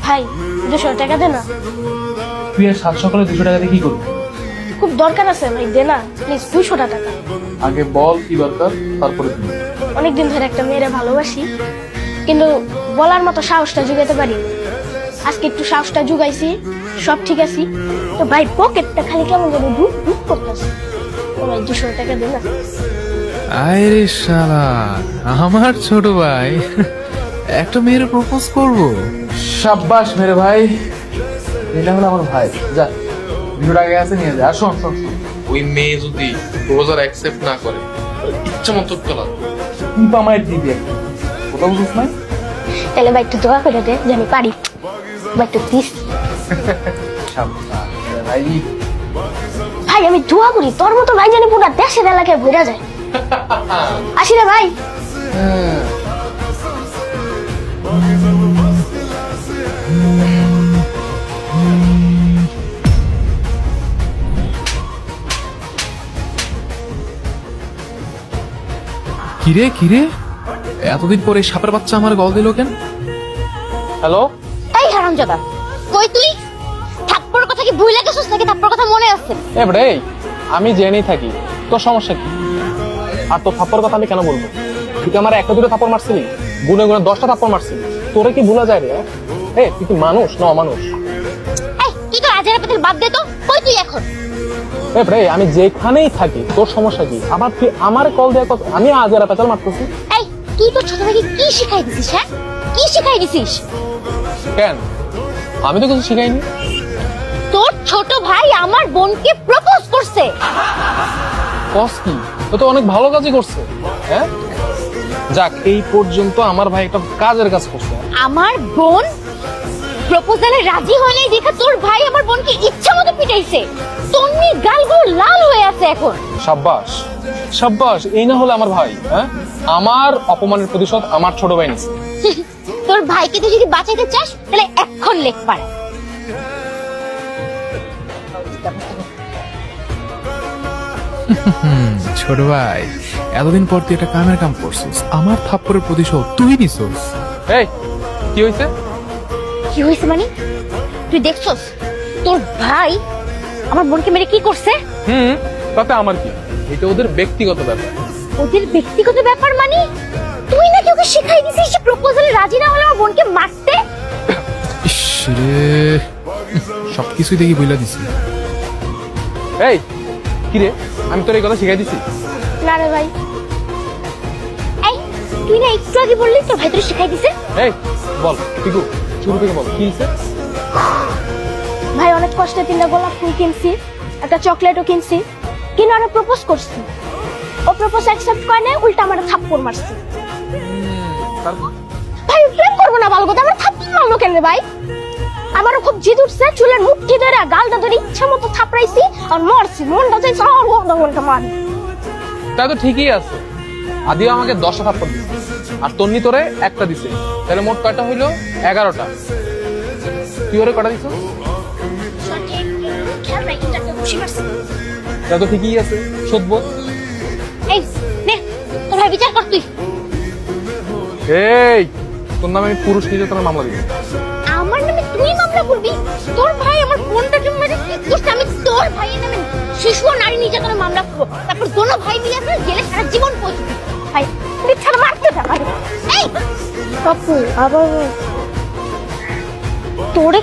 ভাই 200 টাকা দে না। তুই আর সাত সকালে 200 টাকা দিয়ে কি করবি? খুব দরকার আছে ভাই, দে না প্লিজ 200 টাকা। আগে বল কি দরকার, তারপরে দিবি। অনেকদিন ধরে একটা মেয়েরে ভালোবাসি, কিন্তু বলার মতো সাহসটা জুগাতে পারি। আজকে একটু সাহসটা জুগাইছি, সব ঠিক আছে। তো ভাই পকেটটা খালি কেমন যেন ধুপ ধুপ করতেছে। ও ভাই 200 টাকা দে না। আরে শালা, আমার ছোট ভাই একটা মেয়ের প্রপোজ করব। সাব্বাস মেরে ভাই, এটা হলো আমার ভাই। যা 200 টাকা আছে নিয়ে যা। আর শোন শোন শোন, ওই মেয়ে যদি প্রপোজাল অ্যাকসেপ্ট না করে ইচ্ছা মতো তোলা তুই তো আমার দিবি একটা, কোথাও বুঝিস না? তাহলে ভাই একটু দোয়া করে দে যে আমি পারি। ভাই একটু প্লিজ। সাব্বাস মেরে ভাই। ভাই আমি দোয়া করি তোর মতো ভাই জানি পুরো দেশের এলাকায় ঘুরে যায়। আসি রে ভাই। কিরে কিরে, এতদিন পরে সাপের বাচ্চা আমার গল দিল কেন? হ্যালো, এই হারামজাদা, কই তুই? থাপ্পড়ের কথা কি ভুলে গেছিস নাকি থাপ্পড়ের কথা মনে আছে? এবারে আমি জেনেই থাকি তোর সমস্যা কি। আর তোর থাপ্পড় কথা আমি কেন বলবো? তুই কি আমার একটা দুটো থাপ্পড় মারছিলি? গুনে গুনে 10টা থাপ্পড় মারছিলি। তোরে কি ভুলা যায় রে? তুই কি মানুষ না অমানুষ? এই তুই তো আজের পেতে বাদ দে তো, কই তুই এখন? এবারে আমি যেখানেই থাকি তোর সমস্যা কি? আবার তুই আমার কল দেয়া কথা আমি আজ এরা পেছাল মারতেছি এই তুই তো ছোট ভাইকে কি শিখাই দিছিস? হ্যাঁ, কি শিখাই দিছিস? কেন? আমি তো কিছু শিখাইনি। তোর ছোট ভাই আমার বোনকে প্রপোজ করছে। কস কি? তো তো অনেক ভালো কাজই করছে। হ্যাঁ, যাক এই পর্যন্ত আমার ভাই একটা কাজের কাজ করছে। আমার বোন প্রপোজালে রাজি হয় নাই দেখে তোর ভাই আমার বোনকে ইচ্ছা মতো পিটাইছে। তন্নি গালগুলো লাল হয়ে আছে এখন। সাব্বাস সাব্বাস, এই না হলে আমার ভাই। হ্যাঁ, আমার অপমানের প্রতিশোধ আমার ছোট ভাই নিছে। তোর ভাইকে তুই যদি বাঁচাইতে চাস তাহলে এখন লেখ পারে। ছোট ভাই, এতদিন পর তুই একটা কামের কাম করছিস, আমার থাপ্পড়ের প্রতিশোধ তুই নিছিস। এই কি হয়েছে? কি হয়েছে মানে? তুই দেখছস তোর ভাই আমার বোনকে মেরে কি করছে? তাতে আমার কি? এটা ওদের ব্যক্তিগত ব্যাপার। ওদের ব্যক্তিগত ব্যাপার মানে? তুই নাকি ওকে শিখাই দিছিস যে প্রপোজালে রাজি না হলে আমার বোনকে মারতে? ইস রে, সবকিছুই দেখি বইলা দিছি। এই কি রে, আমি তোর এই কথা শিখাই দিছি? না রে ভাই। এই তুই না একটু আগে বললি তোর ভাই তোর শিখাই দিছে? এই বল পিকু, শুরু থেকে বল কি হয়েছে? ভাই অনেক কষ্টে 3টা গোলাপ ফুল কিনছি, একটা চকলেটও কিনছি, কিন্তু আমি প্রপোজ করছি। ও প্রপোজ অ্যাকসেপ্ট করে না, উল্টা আমার থাপ্পড় মারছে। তারপর ভাই প্রেম করবো না ভালো কথা, আমার থাপ্পড় মারলো কেন রে ভাই? আমারও খুব জিদ উঠছে, চুলের মুঠি ধরে গালটা ধরে ইচ্ছা মতো থাপড়াইছি আর মারছি। মনটা চাইছে আর মনটা মারি। তা তো ঠিকই আছে। আদিও আমাকে 10টা থাপ্পড় দিছে আর তন্নি তোরে একটা দিছে, তাহলে মোট কয়টা হইলো? 11টা। তুই ওরে কটা দিছ? তা তো ঠিকই আছে, শোধবো। এই নে তোর ভাই বিচার কর তুই। এই তোর নামে আমি পুরুষ নির্যাতনের মামলা দিব। আমার নামে তুই মামলা করবি? তোর ভাই আমার বোনটাকে মেরে কি করছে? আমি তোর ভাইয়ের নামে শিশু ও নারী নির্যাতনের মামলা করবো, তারপর দোনো ভাই মিলে আমরা জেলে সারা জীবন পৌঁছবি। ভাই তুই ছাড়া মারতে থাকা। এই পাপ্পু আবার তোরে